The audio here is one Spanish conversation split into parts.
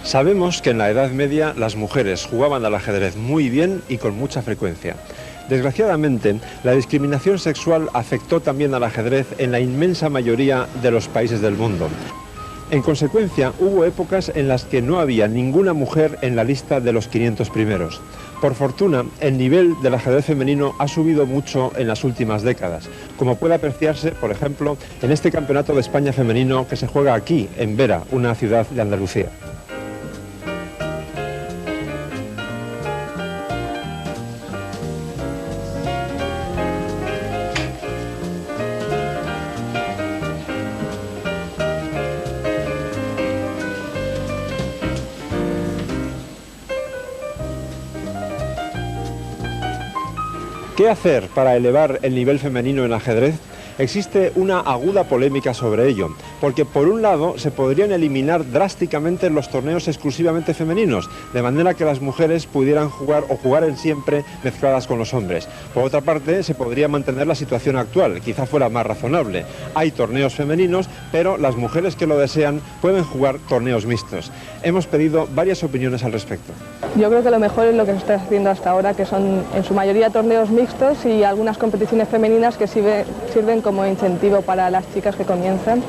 Sabemos que en la Edad Media las mujeres jugaban al ajedrez muy bien y con mucha frecuencia. Desgraciadamente, la discriminación sexual afectó también al ajedrez en la inmensa mayoría de los países del mundo. En consecuencia, hubo épocas en las que no había ninguna mujer en la lista de los 500 primeros. Por fortuna, el nivel del ajedrez femenino ha subido mucho en las últimas décadas, como puede apreciarse, por ejemplo, en este Campeonato de España femenino que se juega aquí, en Vera, una ciudad de Andalucía. ¿Qué hacer para elevar el nivel femenino en ajedrez? Existe una aguda polémica sobre ello, porque por un lado se podrían eliminar drásticamente los torneos exclusivamente femeninos, de manera que las mujeres pudieran jugar o jugaran siempre mezcladas con los hombres. Por otra parte, se podría mantener la situación actual, quizá fuera más razonable. Hay torneos femeninos, pero las mujeres que lo desean pueden jugar torneos mixtos. Hemos pedido varias opiniones al respecto. Yo creo que lo mejor es lo que se está haciendo hasta ahora, que son en su mayoría torneos mixtos y algunas competiciones femeninas que sirven como incentivo para las chicas que comienzan,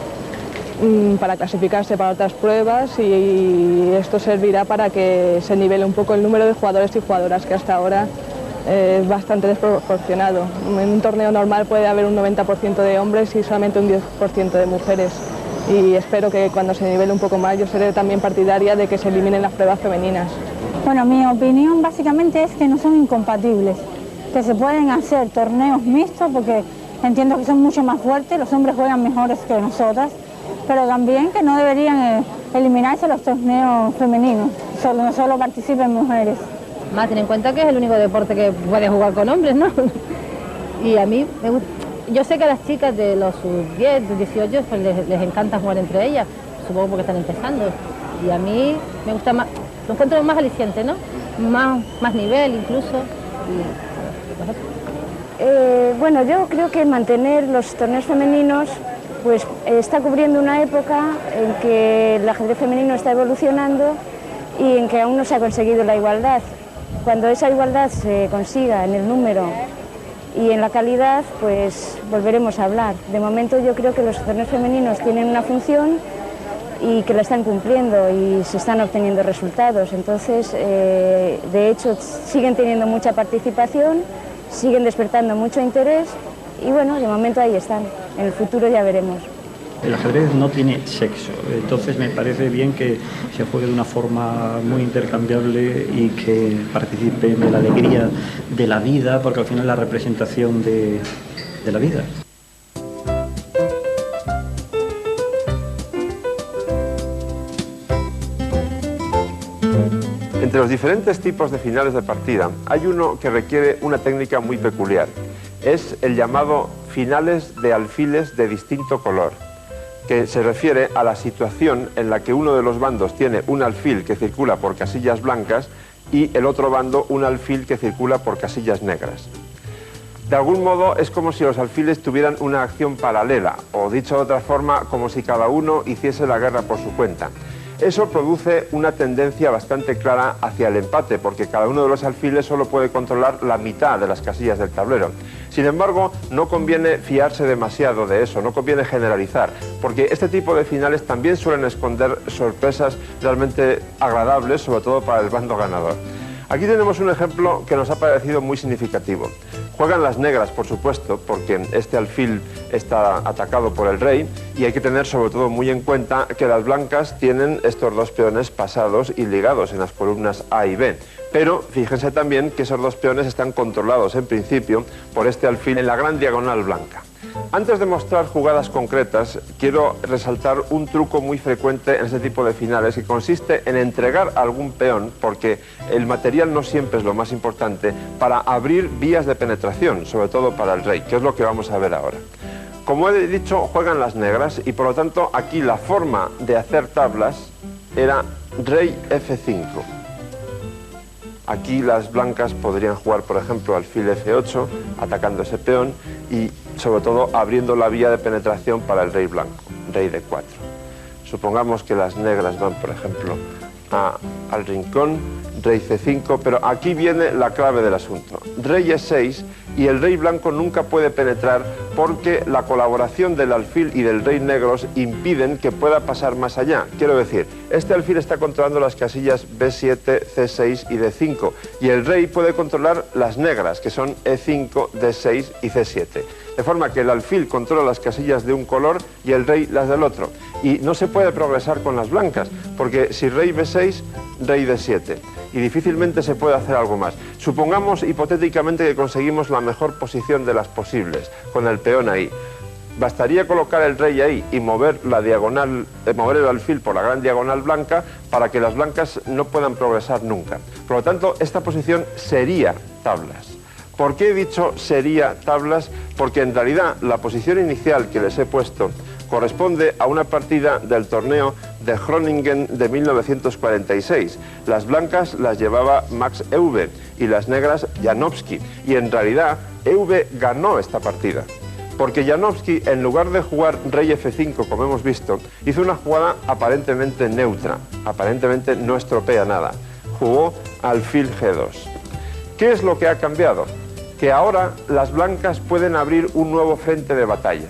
para clasificarse para otras pruebas, y esto servirá para que se nivele un poco el número de jugadores y jugadoras, que hasta ahora es bastante desproporcionado. En un torneo normal puede haber un 90% de hombres y solamente un 10% de mujeres. Y espero que cuando se nivele un poco más, yo seré también partidaria de que se eliminen las pruebas femeninas. Bueno, mi opinión básicamente es que no son incompatibles, que se pueden hacer torneos mixtos porque entiendo que son mucho más fuertes, los hombres juegan mejores que nosotras, pero también que no deberían eliminarse los torneos femeninos, no solo participen mujeres. Más ten en cuenta que es el único deporte que puede jugar con hombres, ¿no? Y a mí me gusta. Yo sé que a las chicas de los sub-10, 18, pues les encanta jugar entre ellas, supongo porque están empezando. Y a mí me gusta más, lo encuentro más aliciente, ¿no? Más nivel incluso. Bueno, yo creo que mantener los torneos femeninos pues está cubriendo una época en que el ajedrez femenino está evolucionando y en que aún no se ha conseguido la igualdad. Cuando esa igualdad se consiga en el número y en la calidad, pues volveremos a hablar. De momento yo creo que los torneos femeninos tienen una función y que la están cumpliendo y se están obteniendo resultados. Entonces, de hecho, siguen teniendo mucha participación, siguen despertando mucho interés y bueno, de momento ahí están. En el futuro ya veremos. El ajedrez no tiene sexo, entonces me parece bien que se juegue de una forma muy intercambiable y que participen de la alegría de la vida, porque al final es la representación de la vida. Entre los diferentes tipos de finales de partida, hay uno que requiere una técnica muy peculiar. Es el llamado finales de alfiles de distinto color, que se refiere a la situación en la que uno de los bandos tiene un alfil que circula por casillas blancas y el otro bando un alfil que circula por casillas negras. De algún modo es como si los alfiles tuvieran una acción paralela, o dicho de otra forma, como si cada uno hiciese la guerra por su cuenta. Eso produce una tendencia bastante clara hacia el empate, porque cada uno de los alfiles solo puede controlar la mitad de las casillas del tablero. Sin embargo, no conviene fiarse demasiado de eso, no conviene generalizar, porque este tipo de finales también suelen esconder sorpresas realmente agradables, sobre todo para el bando ganador. Aquí tenemos un ejemplo que nos ha parecido muy significativo. Juegan las negras, por supuesto, porque este alfil está atacado por el rey y hay que tener sobre todo muy en cuenta que las blancas tienen estos dos peones pasados y ligados en las columnas A y B. Pero fíjense también que esos dos peones están controlados en principio por este alfil en la gran diagonal blanca. Antes de mostrar jugadas concretas, quiero resaltar un truco muy frecuente en este tipo de finales que consiste en entregar algún peón, porque el material no siempre es lo más importante, para abrir vías de penetración, sobre todo para el rey, que es lo que vamos a ver ahora. Como he dicho, juegan las negras y por lo tanto aquí la forma de hacer tablas era rey F5. Aquí las blancas podrían jugar, por ejemplo, alfil F8, atacando ese peón y, sobre todo, abriendo la vía de penetración para el rey blanco, rey D4. Supongamos que las negras van, por ejemplo, al rincón, rey C5, pero aquí viene la clave del asunto. Rey E6 y el rey blanco nunca puede penetrar porque la colaboración del alfil y del rey negros impiden que pueda pasar más allá. Quiero decir, este alfil está controlando las casillas B7, C6 y D5 y el rey puede controlar las negras, que son E5, D6 y C7. De forma que el alfil controla las casillas de un color y el rey las del otro. Y no se puede progresar con las blancas, porque si rey B6, rey D7. Y difícilmente se puede hacer algo más. Supongamos hipotéticamente que conseguimos la mejor posición de las posibles, con el peón ahí. Bastaría colocar el rey ahí y mover la diagonal, mover el alfil por la gran diagonal blanca para que las blancas no puedan progresar nunca. Por lo tanto, esta posición sería tablas. ¿Por qué he dicho sería tablas? Porque en realidad la posición inicial que les he puesto corresponde a una partida del torneo de Groningen de 1946. Las blancas las llevaba Max Euwe y las negras Janowski. Y en realidad Euwe ganó esta partida. Porque Janowski, en lugar de jugar rey F5, como hemos visto, hizo una jugada aparentemente neutra. Aparentemente no estropea nada. Jugó alfil G2. ¿Qué es lo que ha cambiado? Que ahora las blancas pueden abrir un nuevo frente de batalla.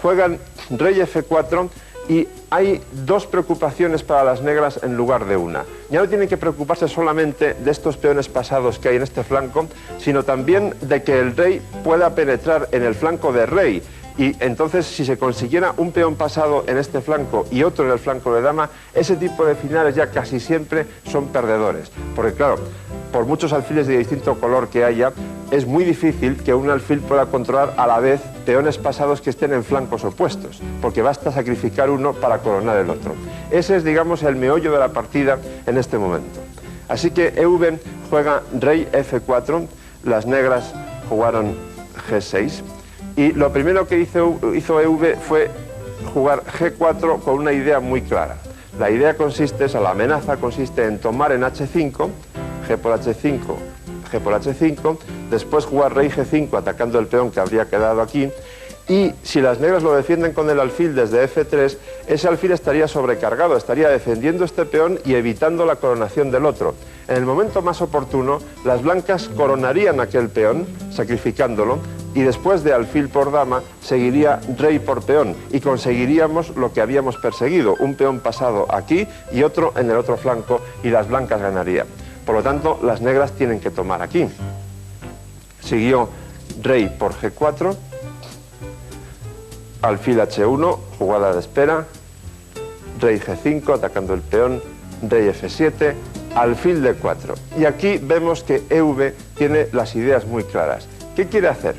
Juegan rey F4 y hay dos preocupaciones para las negras en lugar de una. Ya no tienen que preocuparse solamente de estos peones pasados que hay en este flanco, sino también de que el rey pueda penetrar en el flanco de rey. Y entonces, si se consiguiera un peón pasado en este flanco y otro en el flanco de dama, ese tipo de finales ya casi siempre son perdedores. Porque claro, por muchos alfiles de distinto color que haya, es muy difícil que un alfil pueda controlar a la vez peones pasados que estén en flancos opuestos, porque basta sacrificar uno para coronar el otro. Ese es, digamos, el meollo de la partida en este momento. Así que Euwe juega rey F4, las negras jugaron G6, y lo primero que hizo Euwe fue jugar G4 con una idea muy clara. La idea consiste, la amenaza consiste en tomar en H5, G por H5, G por H5, después jugar rey G5 atacando el peón que habría quedado aquí, y si las negras lo defienden con el alfil desde F3, ese alfil estaría sobrecargado, estaría defendiendo este peón y evitando la coronación del otro. En el momento más oportuno, las blancas coronarían aquel peón, sacrificándolo, y después de alfil por dama, seguiría rey por peón, y conseguiríamos lo que habíamos perseguido, un peón pasado aquí y otro en el otro flanco, y las blancas ganarían. Por lo tanto, las negras tienen que tomar aquí. Siguió rey por G4, alfil H1, jugada de espera, rey G5, atacando el peón, rey F7, alfil D4. Y aquí vemos que Euwe tiene las ideas muy claras. ¿Qué quiere hacer?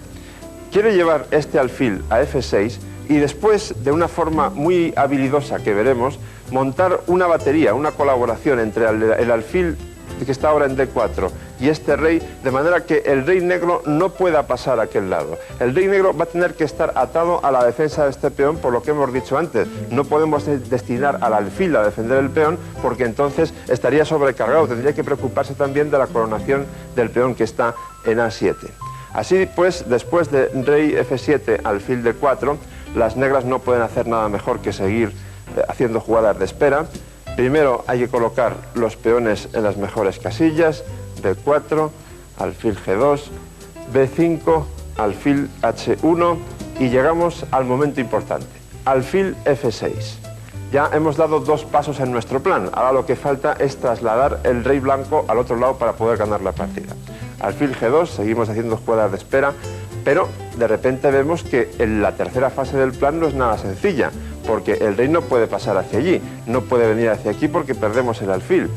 Quiere llevar este alfil a F6 y después, de una forma muy habilidosa que veremos, montar una batería, una colaboración entre el alfil que está ahora en D4 y este rey, de manera que el rey negro no pueda pasar a aquel lado. El rey negro va a tener que estar atado a la defensa de este peón, por lo que hemos dicho antes. No podemos destinar al alfil a defender el peón, porque entonces estaría sobrecargado, tendría que preocuparse también de la coronación del peón que está en A7. Así pues, después de rey F7, alfil D4, las negras no pueden hacer nada mejor que seguir haciendo jugadas de espera. Primero hay que colocar los peones en las mejores casillas, B4, alfil G2, B5, alfil H1 y llegamos al momento importante, alfil F6. Ya hemos dado dos pasos en nuestro plan, ahora lo que falta es trasladar el rey blanco al otro lado para poder ganar la partida. Alfil G2, seguimos haciendo jugadas de espera, pero de repente vemos que en la tercera fase del plan no es nada sencilla, porque el rey no puede pasar hacia allí, no puede venir hacia aquí porque perdemos el alfil.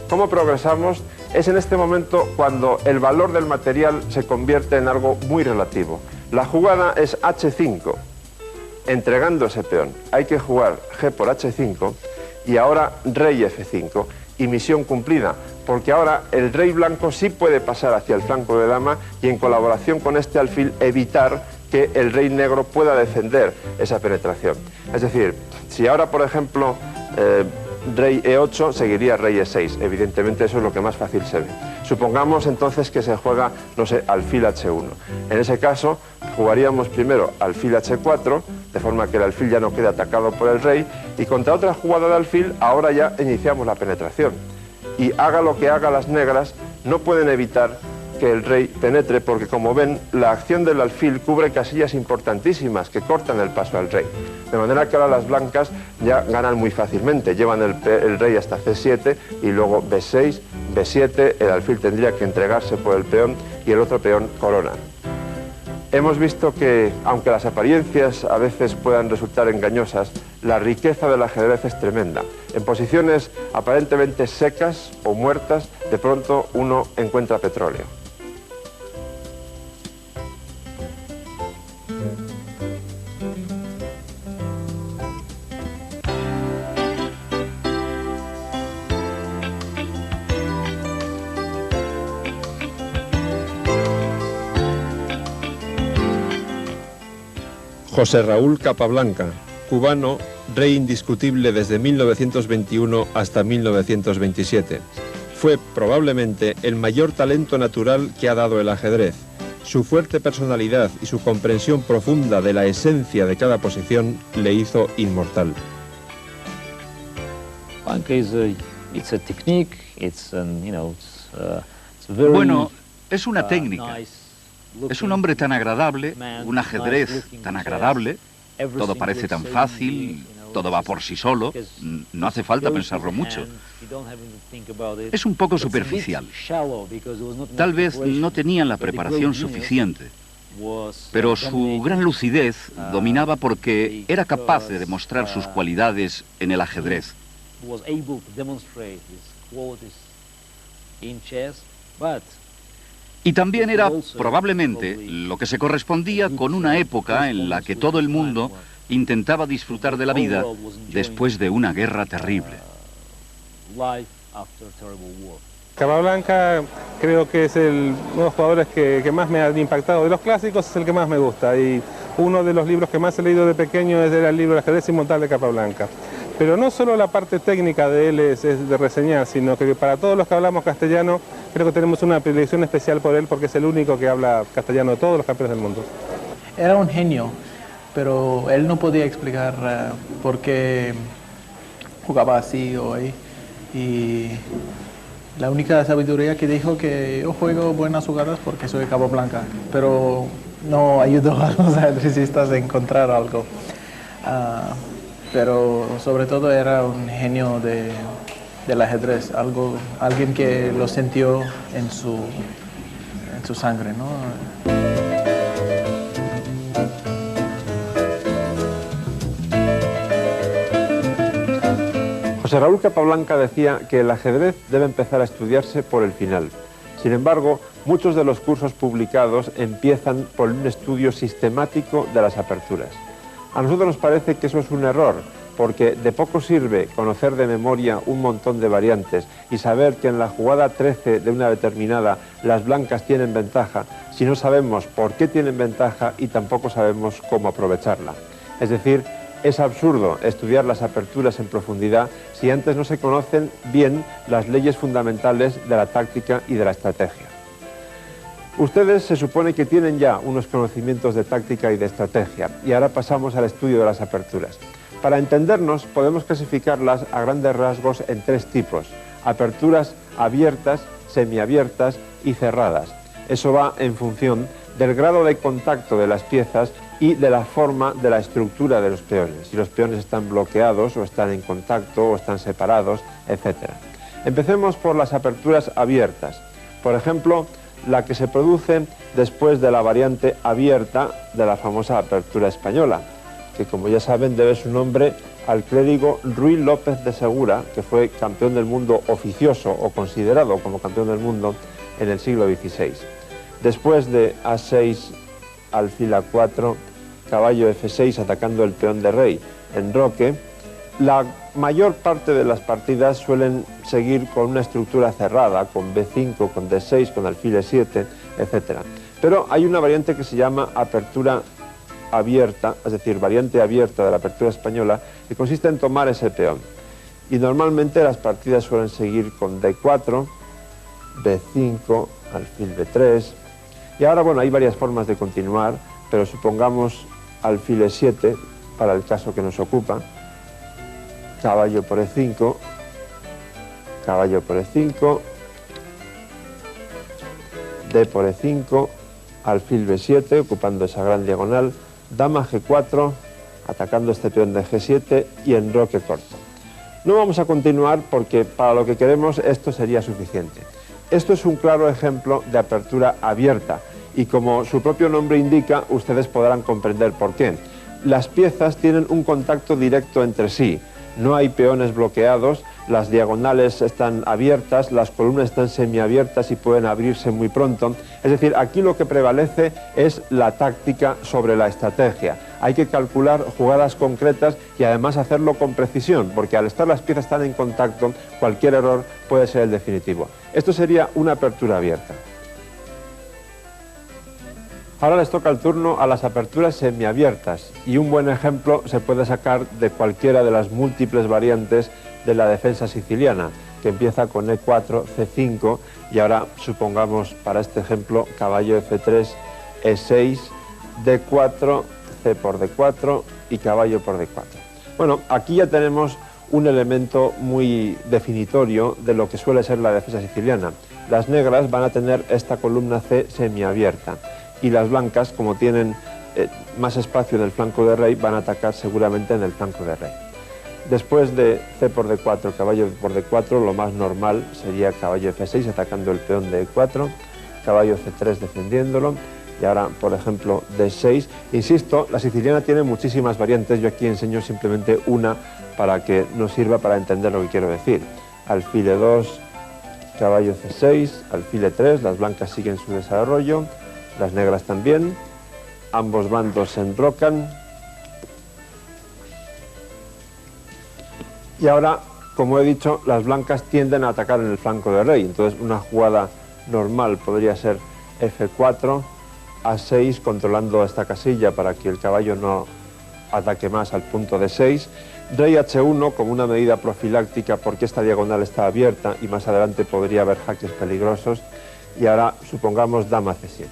¿Cómo progresamos? Es en este momento cuando el valor del material se convierte en algo muy relativo. La jugada es H5, entregando ese peón. Hay que jugar G por H5 y ahora rey F5 y misión cumplida, porque ahora el rey blanco sí puede pasar hacia el flanco de dama y en colaboración con este alfil evitar que el rey negro pueda defender esa penetración. Es decir, si ahora, por ejemplo, rey E8, seguiría rey E6. Evidentemente eso es lo que más fácil se ve. Supongamos entonces que se juega, no sé, alfil H1. En ese caso, jugaríamos primero alfil H4, de forma que el alfil ya no quede atacado por el rey, y contra otra jugada de alfil, ahora ya iniciamos la penetración. y haga lo que haga las negras, no pueden evitar que el rey penetre, porque como ven, la acción del alfil cubre casillas importantísimas que cortan el paso al rey. De manera que ahora las blancas ya ganan muy fácilmente, llevan el rey hasta C7 y luego B6, B7, el alfil tendría que entregarse por el peón y el otro peón corona. Hemos visto que, aunque las apariencias a veces puedan resultar engañosas, la riqueza del ajedrez es tremenda. En posiciones aparentemente secas o muertas, de pronto uno encuentra petróleo. José Raúl Capablanca, cubano, rey indiscutible desde 1921 hasta 1927. Fue probablemente el mayor talento natural que ha dado el ajedrez. Su fuerte personalidad y su comprensión profunda de la esencia de cada posición le hizo inmortal. Bueno, es una técnica. Es un hombre tan agradable, un ajedrez tan agradable, todo parece tan fácil, todo va por sí solo, no hace falta pensarlo mucho. Es un poco superficial. Tal vez no tenían la preparación suficiente, pero su gran lucidez dominaba porque era capaz de demostrar sus cualidades en el ajedrez. Y también era, probablemente, lo que se correspondía con una época en la que todo el mundo intentaba disfrutar de la vida después de una guerra terrible. Capablanca creo que es uno de los jugadores que más me han impactado. De los clásicos es el que más me gusta y uno de los libros que más he leído de pequeño era el libro El ajedrez inmortal de Capablanca. Pero no solo la parte técnica de él es de reseñar, sino que para todos los que hablamos castellano, creo que tenemos una predilección especial por él porque es el único que habla castellano de todos los campeones del mundo. Era un genio, pero él no podía explicar por qué jugaba así o ahí. Y la única sabiduría que dijo que yo juego buenas jugadas porque soy Capablanca, pero no ayudó a los ajedrecistas a encontrar algo. Pero sobre todo era un genio del ajedrez, alguien que lo sintió en su sangre, ¿no? José Raúl Capablanca decía que el ajedrez debe empezar a estudiarse por el final. Sin embargo, muchos de los cursos publicados empiezan por un estudio sistemático de las aperturas. A nosotros nos parece que eso es un error, porque de poco sirve conocer de memoria un montón de variantes y saber que en la jugada 13 de una determinada las blancas tienen ventaja si no sabemos por qué tienen ventaja y tampoco sabemos cómo aprovecharla. Es decir, es absurdo estudiar las aperturas en profundidad si antes no se conocen bien las leyes fundamentales de la táctica y de la estrategia. Ustedes se supone que tienen ya unos conocimientos de táctica y de estrategia y ahora pasamos al estudio de las aperturas. Para entendernos podemos clasificarlas a grandes rasgos en tres tipos: aperturas abiertas, semiabiertas y cerradas. Eso va en función del grado de contacto de las piezas y de la forma de la estructura de los peones, si los peones están bloqueados o están en contacto o están separados, etc. Empecemos por las aperturas abiertas. Por ejemplo, la que se produce después de la variante abierta de la famosa apertura española, que como ya saben debe su nombre al clérigo Ruy López de Segura, que fue campeón del mundo oficioso o considerado como campeón del mundo en el siglo XVI. Después de A6, alfil A4, caballo F6 atacando el peón de rey en roque, la mayor parte de las partidas suelen seguir con una estructura cerrada, con B5, con D6, con alfil E7, etc. Pero hay una variante que se llama apertura abierta, es decir, variante abierta de la apertura española, que consiste en tomar ese peón. Y normalmente las partidas suelen seguir con D4, B5, alfil B3. Y ahora, bueno, hay varias formas de continuar, pero supongamos alfil E7 para el caso que nos ocupa, caballo por E5, caballo por E5, D por E5, alfil B7, ocupando esa gran diagonal, dama G4, atacando este peón de G7 y enroque corto. No vamos a continuar porque para lo que queremos esto sería suficiente. Esto es un claro ejemplo de apertura abierta y como su propio nombre indica, ustedes podrán comprender por qué. Las piezas tienen un contacto directo entre sí, no hay peones bloqueados, las diagonales están abiertas, las columnas están semiabiertas y pueden abrirse muy pronto. Es decir, aquí lo que prevalece es la táctica sobre la estrategia. Hay que calcular jugadas concretas y además hacerlo con precisión, porque al estar las piezas tan en contacto, cualquier error puede ser el definitivo. Esto sería una apertura abierta. Ahora les toca el turno a las aperturas semiabiertas y un buen ejemplo se puede sacar de cualquiera de las múltiples variantes de la defensa siciliana, que empieza con E4, C5 y ahora supongamos para este ejemplo caballo F3, E6, D4, C por D4 y caballo por D4. Bueno, aquí ya tenemos un elemento muy definitorio de lo que suele ser la defensa siciliana. Las negras van a tener esta columna C semiabierta y las blancas, como tienen más espacio en el flanco de rey, van a atacar seguramente en el flanco de rey. Después de C por D4, caballo por D4, lo más normal sería caballo F6 atacando el peón de E4, caballo C3 defendiéndolo y ahora, por ejemplo, D6. Insisto, la siciliana tiene muchísimas variantes, yo aquí enseño simplemente una para que nos sirva para entender lo que quiero decir. Alfil E2, caballo C6, alfil E3, las blancas siguen su desarrollo, las negras también, ambos bandos se enrocan. Y ahora, como he dicho, las blancas tienden a atacar en el flanco de rey, entonces una jugada normal podría ser F4, A6, controlando esta casilla para que el caballo no ataque más al punto de 6, rey H1 como una medida profiláctica porque esta diagonal está abierta y más adelante podría haber jaques peligrosos, y ahora supongamos dama C7.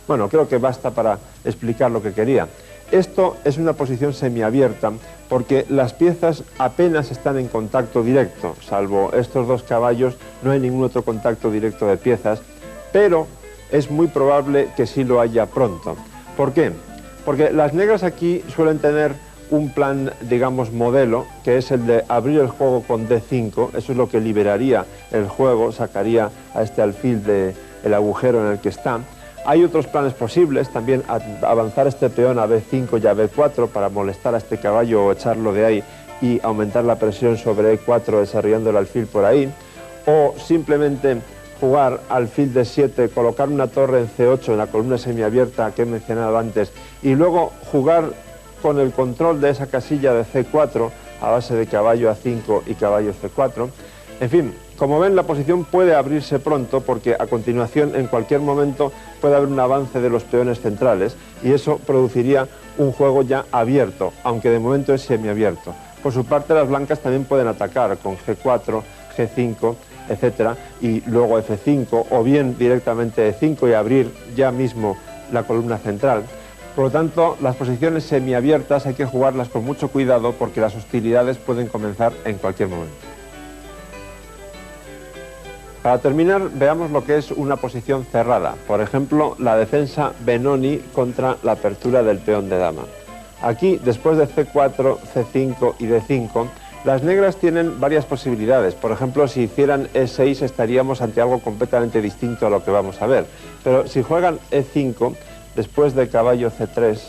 Bueno, creo que basta para explicar lo que quería. Esto es una posición semiabierta porque las piezas apenas están en contacto directo, salvo estos dos caballos, no hay ningún otro contacto directo de piezas, pero es muy probable que sí lo haya pronto. ¿Por qué? Porque las negras aquí suelen tener un plan, digamos, modelo, que es el de abrir el juego con D5, eso es lo que liberaría el juego, sacaría a este alfil del agujero en el que está. Hay otros planes posibles, también avanzar este peón a B5 y a B4 para molestar a este caballo o echarlo de ahí y aumentar la presión sobre E4 desarrollando el alfil por ahí, o simplemente jugar alfil D7, colocar una torre en C8 en la columna semiabierta que he mencionado antes y luego jugar con el control de esa casilla de C4 a base de caballo A5 y caballo C4. En fin, como ven, la posición puede abrirse pronto porque a continuación en cualquier momento puede haber un avance de los peones centrales y eso produciría un juego ya abierto, aunque de momento es semiabierto. Por su parte, las blancas también pueden atacar con G4, G5, etcétera, y luego F5 o bien directamente E5 y abrir ya mismo la columna central. Por lo tanto, las posiciones semiabiertas hay que jugarlas con mucho cuidado porque las hostilidades pueden comenzar en cualquier momento. Para terminar, veamos lo que es una posición cerrada. Por ejemplo, la defensa Benoni contra la apertura del peón de dama. Aquí, después de C4, C5 y D5, las negras tienen varias posibilidades. Por ejemplo, si hicieran E6 estaríamos ante algo completamente distinto a lo que vamos a ver. Pero si juegan E5, después de caballo C3,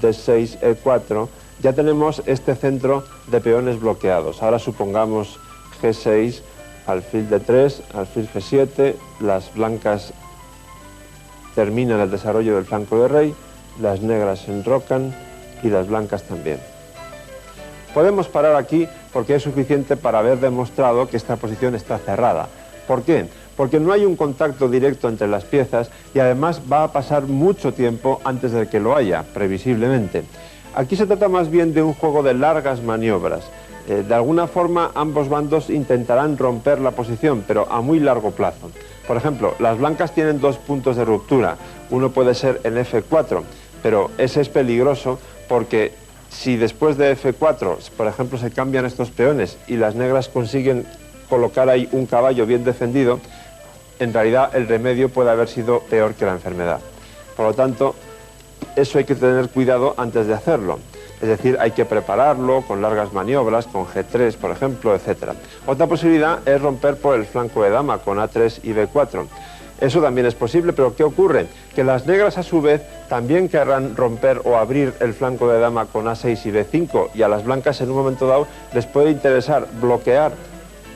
D6, E4, ya tenemos este centro de peones bloqueados. Ahora supongamos G6, alfil D3, alfil G7, las blancas terminan el desarrollo del flanco de rey, las negras se enrocan y las blancas también. Podemos parar aquí porque es suficiente para haber demostrado que esta posición está cerrada. ¿Por qué? Porque no hay un contacto directo entre las piezas y además va a pasar mucho tiempo antes de que lo haya, previsiblemente. Aquí se trata más bien de un juego de largas maniobras. De alguna forma ambos bandos intentarán romper la posición, pero a muy largo plazo. Por ejemplo, las blancas tienen dos puntos de ruptura. Uno puede ser en F4, pero ese es peligroso porque si después de F4, por ejemplo, se cambian estos peones y las negras consiguen colocar ahí un caballo bien defendido, en realidad el remedio puede haber sido peor que la enfermedad. Por lo tanto, eso hay que tener cuidado antes de hacerlo. Es decir, hay que prepararlo con largas maniobras, con G3, por ejemplo, etc. Otra posibilidad es romper por el flanco de dama con A3 y B4. Eso también es posible, pero ¿qué ocurre? Que las negras, a su vez, también querrán romper o abrir el flanco de dama con A6 y B5, y a las blancas en un momento dado les puede interesar bloquear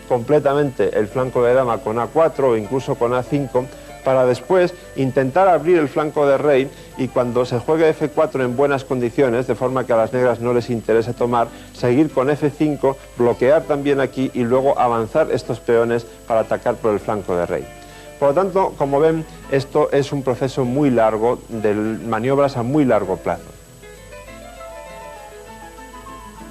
completamente el flanco de dama con A4 o incluso con A5, para después intentar abrir el flanco de rey, y cuando se juegue F4 en buenas condiciones, de forma que a las negras no les interese tomar, seguir con F5, bloquear también aquí y luego avanzar estos peones para atacar por el flanco de rey. Por lo tanto, como ven, esto es un proceso muy largo, de maniobras a muy largo plazo.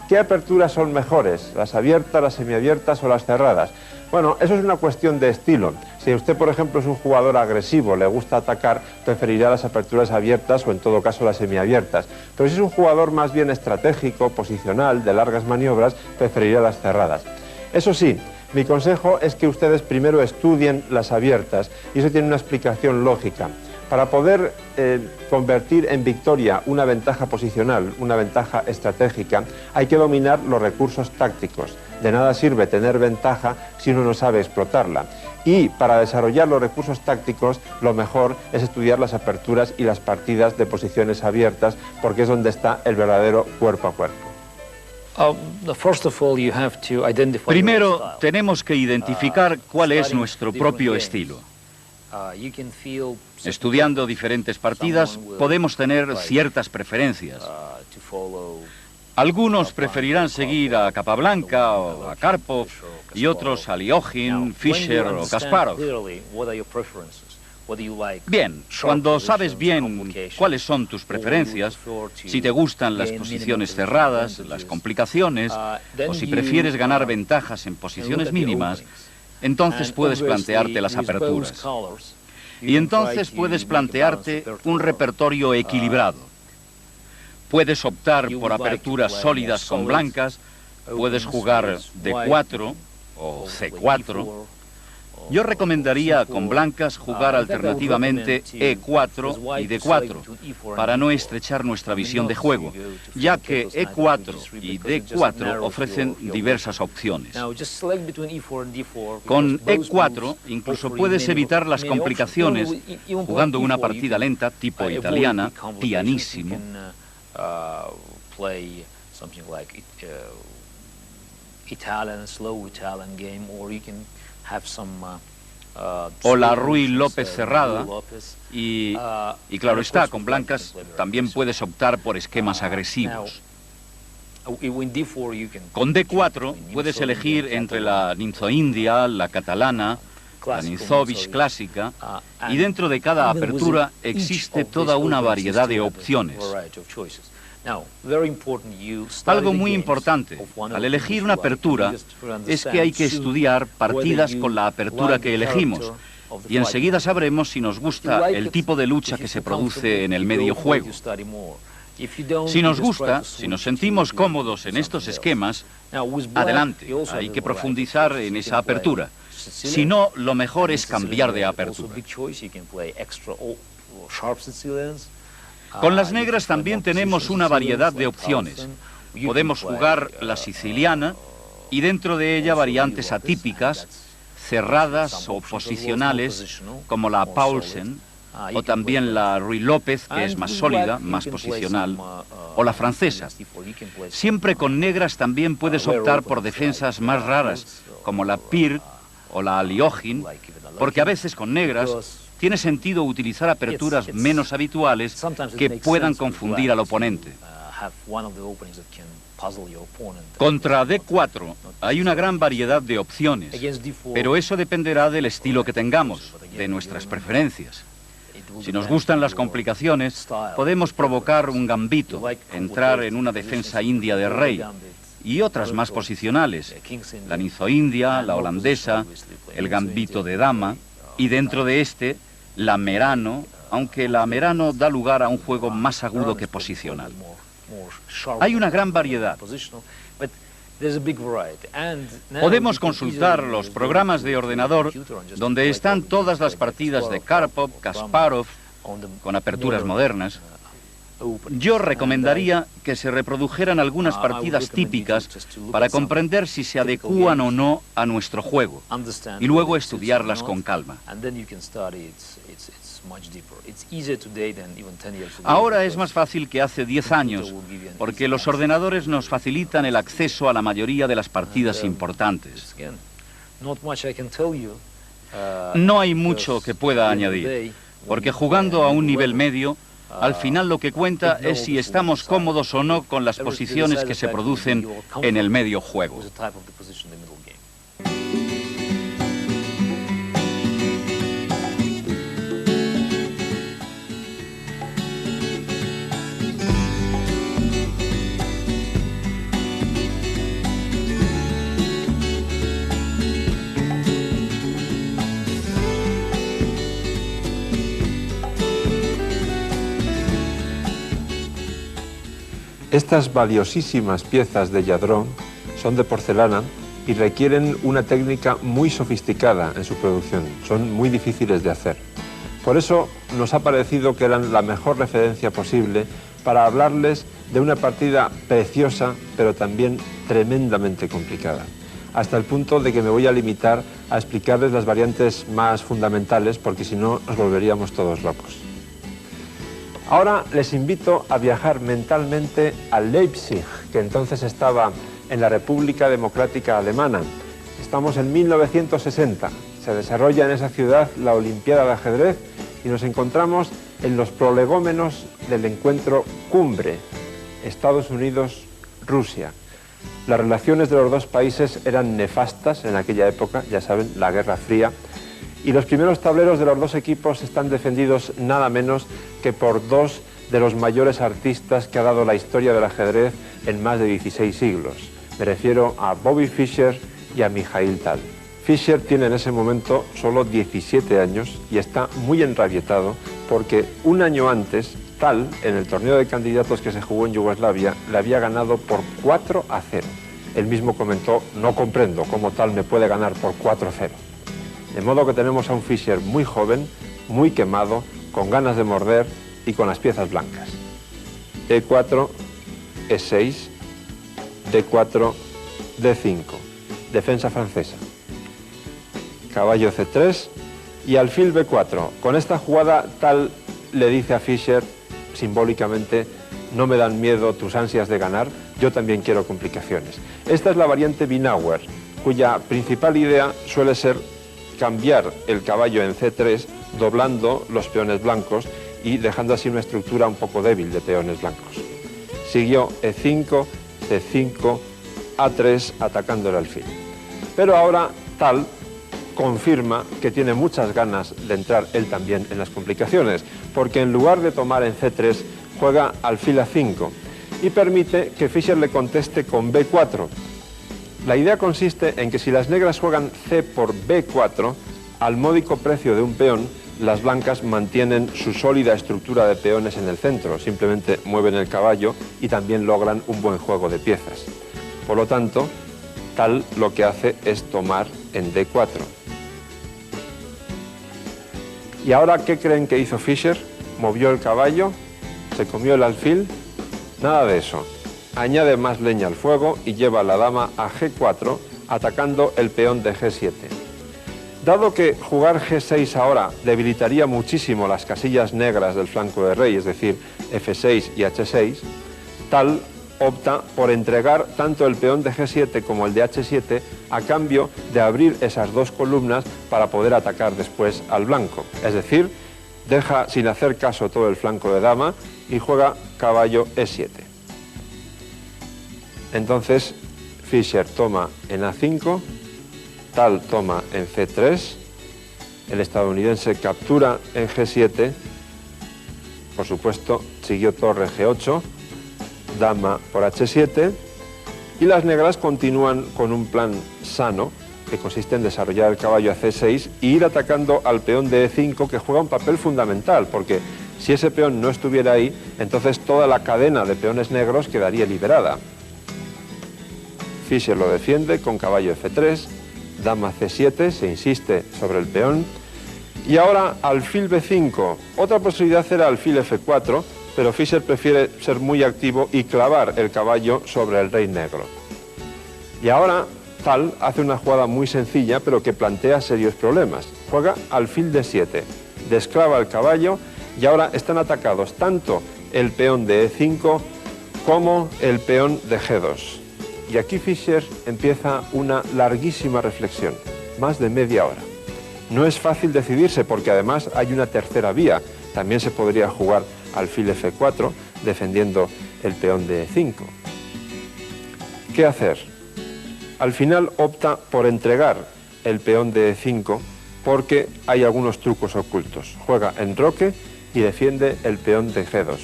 ¿Qué aperturas son mejores? ¿Las abiertas, las semiabiertas o las cerradas? Bueno, eso es una cuestión de estilo. Si usted, por ejemplo, es un jugador agresivo, le gusta atacar, preferirá las aperturas abiertas o en todo caso las semiabiertas. Pero si es un jugador más bien estratégico, posicional, de largas maniobras, preferirá las cerradas. Eso sí, mi consejo es que ustedes primero estudien las abiertas, y eso tiene una explicación lógica. Para poder convertir en victoria una ventaja posicional, una ventaja estratégica, hay que dominar los recursos tácticos. De nada sirve tener ventaja si uno no sabe explotarla. Y para desarrollar los recursos tácticos, lo mejor es estudiar las aperturas y las partidas de posiciones abiertas, porque es donde está el verdadero cuerpo a cuerpo. Primero, tenemos que identificar cuál es nuestro propio estilo. Estudiando diferentes partidas, podemos tener ciertas preferencias. Algunos preferirán seguir a Capablanca o a Karpov, y otros a Liogin, Fischer o Kasparov. Bien, cuando sabes bien cuáles son tus preferencias, si te gustan las posiciones cerradas, las complicaciones, o si prefieres ganar ventajas en posiciones mínimas, entonces puedes plantearte las aperturas. Y entonces puedes plantearte un repertorio equilibrado. Puedes optar por aperturas sólidas con blancas, puedes jugar D4 o C4. Yo recomendaría con blancas jugar alternativamente E4 y D4, para no estrechar nuestra visión de juego, ya que E4 y D4 ofrecen diversas opciones. Con E4 incluso puedes evitar las complicaciones jugando una partida lenta tipo italiana, pianísimo, o la Ruy López cerrada, y claro está, con blancas también puedes optar por esquemas agresivos. Con D4 puedes elegir entre la Ninzo-India, la catalana, la Ninzovich clásica, y dentro de cada apertura existe toda una variedad de opciones. Algo muy importante al elegir una apertura es que hay que estudiar partidas con la apertura que elegimos, y enseguida sabremos si nos gusta el tipo de lucha que se produce en el medio juego. Si nos gusta, si nos sentimos cómodos en estos esquemas, adelante, hay que profundizar en esa apertura. Si no, lo mejor es cambiar de apertura. Con las negras también tenemos una variedad de opciones. Podemos jugar la siciliana y dentro de ella variantes atípicas, cerradas o posicionales, como la Paulsen, o también la Ruy López, que es más sólida, más posicional, o la francesa. Siempre con negras también puedes optar por defensas más raras, como la Pirc o la Liogin, porque a veces con negras tiene sentido utilizar aperturas menos habituales que puedan confundir al oponente. Contra D4 hay una gran variedad de opciones, pero eso dependerá del estilo que tengamos, de nuestras preferencias. Si nos gustan las complicaciones, podemos provocar un gambito, entrar en una defensa india de rey, y otras más posicionales, la Ninzo-India, la holandesa, el gambito de dama, y dentro de este, la Merano, aunque la Merano da lugar a un juego más agudo que posicional. Hay una gran variedad. Podemos consultar los programas de ordenador donde están todas las partidas de Karpov, Kasparov, con aperturas modernas. Yo recomendaría que se reprodujeran algunas partidas típicas para comprender si se adecúan o no a nuestro juego y luego estudiarlas con calma. Ahora es más fácil que hace 10 años, porque los ordenadores nos facilitan el acceso a la mayoría de las partidas importantes. No hay mucho que pueda añadir, porque jugando a un nivel medio, al final lo que cuenta es si estamos cómodos o no con las posiciones que se producen en el medio juego. Estas valiosísimas piezas de Lladró son de porcelana y requieren una técnica muy sofisticada en su producción. Son muy difíciles de hacer. Por eso nos ha parecido que eran la mejor referencia posible para hablarles de una partida preciosa, pero también tremendamente complicada. Hasta el punto de que me voy a limitar a explicarles las variantes más fundamentales, porque si no nos volveríamos todos locos. Ahora les invito a viajar mentalmente a Leipzig, que entonces estaba en la República Democrática Alemana. Estamos en 1960, se desarrolla en esa ciudad la Olimpiada de Ajedrez y nos encontramos en los prolegómenos del encuentro cumbre, Estados Unidos-Rusia. Las relaciones de los dos países eran nefastas en aquella época, ya saben, la Guerra Fría, y los primeros tableros de los dos equipos están defendidos nada menos que por dos de los mayores artistas que ha dado la historia del ajedrez en más de 16 siglos. Me refiero a Bobby Fischer y a Mikhail Tal. Fischer tiene en ese momento solo 17 años y está muy enrabietado porque un año antes Tal, en el torneo de candidatos que se jugó en Yugoslavia, le había ganado por 4-0. Él mismo comentó: no comprendo cómo Tal me puede ganar por 4-0. De modo que tenemos a un Fischer muy joven, muy quemado, con ganas de morder y con las piezas blancas. E4, E6, D4, D5, defensa francesa. Caballo C3 y alfil B4. Con esta jugada Tal le dice a Fischer, simbólicamente: no me dan miedo tus ansias de ganar, yo también quiero complicaciones. Esta es la variante Binauer, cuya principal idea suele ser cambiar el caballo en C3, doblando los peones blancos y dejando así una estructura un poco débil de peones blancos. Siguió E5, C5, A3, atacando el alfil. Pero ahora Tal confirma que tiene muchas ganas de entrar él también en las complicaciones, porque en lugar de tomar en C3, juega alfil A5 y permite que Fischer le conteste con B4. La idea consiste en que si las negras juegan C por B4, al módico precio de un peón, las blancas mantienen su sólida estructura de peones en el centro, simplemente mueven el caballo y también logran un buen juego de piezas. Por lo tanto, Tal lo que hace es tomar en D4. ¿Y ahora qué creen que hizo Fischer? Movió el caballo, se comió el alfil, nada de eso. Añade más leña al fuego y lleva a la dama a G4, atacando el peón de G7. Dado que jugar G6 ahora debilitaría muchísimo las casillas negras del flanco de rey, es decir, F6 y H6, Tal opta por entregar tanto el peón de G7 como el de H7 a cambio de abrir esas dos columnas para poder atacar después al blanco. Es decir, deja sin hacer caso todo el flanco de dama y juega caballo E7. Entonces Fischer toma en A5, Tal toma en C3, el estadounidense captura en G7, por supuesto siguió torre G8, dama por H7, y las negras continúan con un plan sano que consiste en desarrollar el caballo a C6 e ir atacando al peón de E5, que juega un papel fundamental, porque si ese peón no estuviera ahí, entonces toda la cadena de peones negros quedaría liberada. Fischer lo defiende con caballo F3, dama C7, se insiste sobre el peón. Y ahora alfil B5. Otra posibilidad era alfil F4, pero Fischer prefiere ser muy activo y clavar el caballo sobre el rey negro. Y ahora Tal hace una jugada muy sencilla, pero que plantea serios problemas. Juega alfil D7, desclava el caballo y ahora están atacados tanto el peón de E5 como el peón de G2. Y aquí Fischer empieza una larguísima reflexión, más de media hora. No es fácil decidirse porque además hay una tercera vía. También se podría jugar alfil F4 defendiendo el peón de E5. ¿Qué hacer? Al final opta por entregar el peón de E5 porque hay algunos trucos ocultos. Juega enroque y defiende el peón de G2.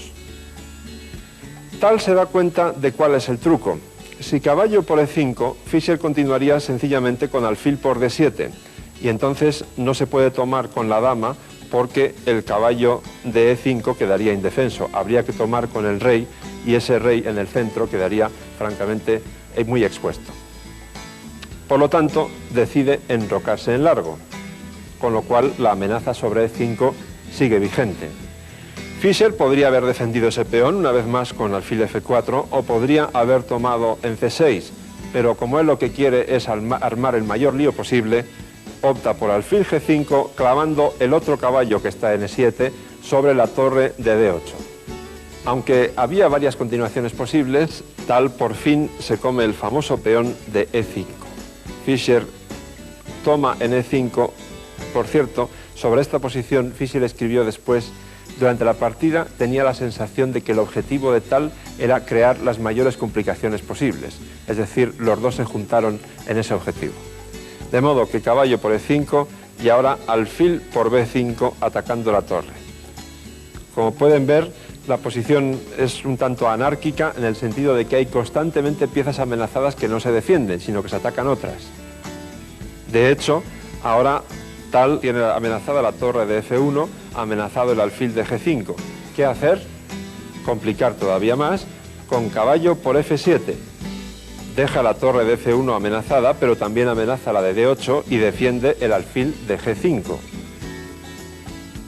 Tal se da cuenta de cuál es el truco. Si caballo por E5, Fischer continuaría sencillamente con alfil por D7 y entonces no se puede tomar con la dama porque el caballo de E5 quedaría indefenso. Habría que tomar con el rey y ese rey en el centro quedaría francamente muy expuesto. Por lo tanto, decide enrocarse en largo, con lo cual la amenaza sobre E5 sigue vigente. Fischer podría haber defendido ese peón una vez más con alfil F4 o podría haber tomado en C6, pero como él lo que quiere es armar el mayor lío posible, opta por alfil G5 clavando el otro caballo que está en E7 sobre la torre de D8. Aunque había varias continuaciones posibles, Tal por fin se come el famoso peón de E5. Fischer toma en E5, por cierto, sobre esta posición Fischer escribió después: durante la partida tenía la sensación de que el objetivo de Tal era crear las mayores complicaciones posibles, es decir, los dos se juntaron en ese objetivo. De modo que caballo por E5 y ahora alfil por B5 atacando la torre. Como pueden ver, la posición es un tanto anárquica en el sentido de que hay constantemente piezas amenazadas que no se defienden, sino que se atacan otras. De hecho, ahora Tal tiene amenazada la torre de F1, amenazado el alfil de G5. ¿Qué hacer? Complicar todavía más con caballo por F7. Deja la torre de F1 amenazada, pero también amenaza la de D8 y defiende el alfil de G5.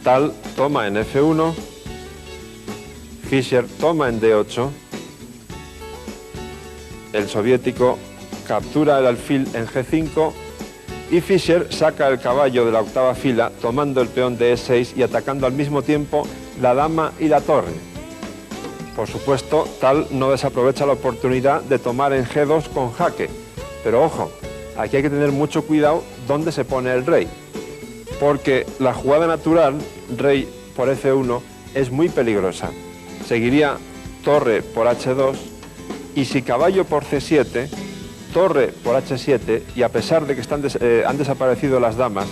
Tal toma en F1, Fischer toma en D8, el soviético captura el alfil en G5 y Fischer saca el caballo de la octava fila tomando el peón de E6 y atacando al mismo tiempo la dama y la torre. Por supuesto, Tal no desaprovecha la oportunidad de tomar en G2 con jaque, pero ojo, aquí hay que tener mucho cuidado dónde se pone el rey, porque la jugada natural, rey por F1, es muy peligrosa. Seguiría torre por H2 y si caballo por C7, torre por H7 y a pesar de que han desaparecido las damas,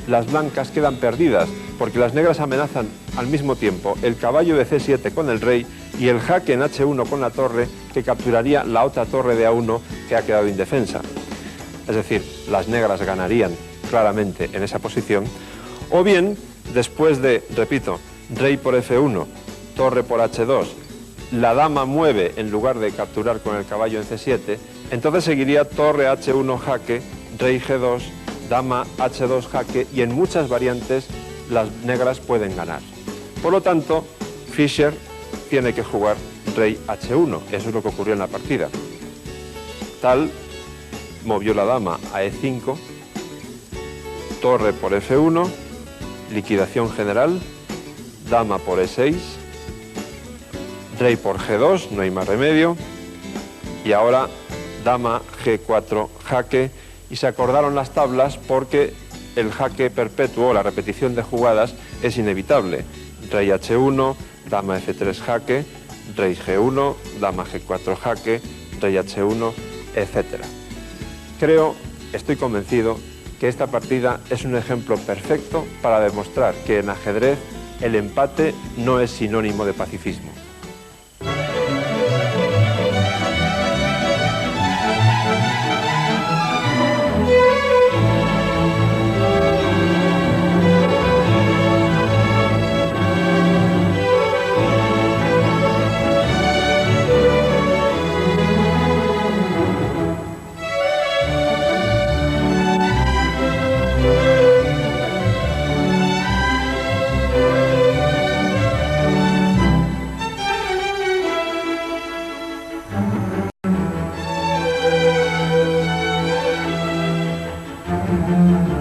las blancas quedan perdidas porque las negras amenazan al mismo tiempo el caballo de C7 con el rey y el jaque en H1 con la torre que capturaría la otra torre de A1 que ha quedado indefensa. Es decir, las negras ganarían claramente en esa posición o bien después de, repito, rey por F1, torre por H2, la dama mueve en lugar de capturar con el caballo en C7, entonces seguiría torre H1 jaque, rey G2, dama H2 jaque y en muchas variantes las negras pueden ganar. Por lo tanto, Fischer tiene que jugar rey H1, eso es lo que ocurrió en la partida. Tal movió la dama a E5, torre por F1, liquidación general, dama por E6, rey por G2, no hay más remedio, y ahora dama G4 jaque, y se acordaron las tablas porque el jaque perpetuo, la repetición de jugadas, es inevitable. Rey H1, dama F3 jaque, rey G1, dama G4 jaque, rey H1, etc. Estoy convencido que esta partida es un ejemplo perfecto para demostrar que en ajedrez el empate no es sinónimo de pacifismo. Thank you.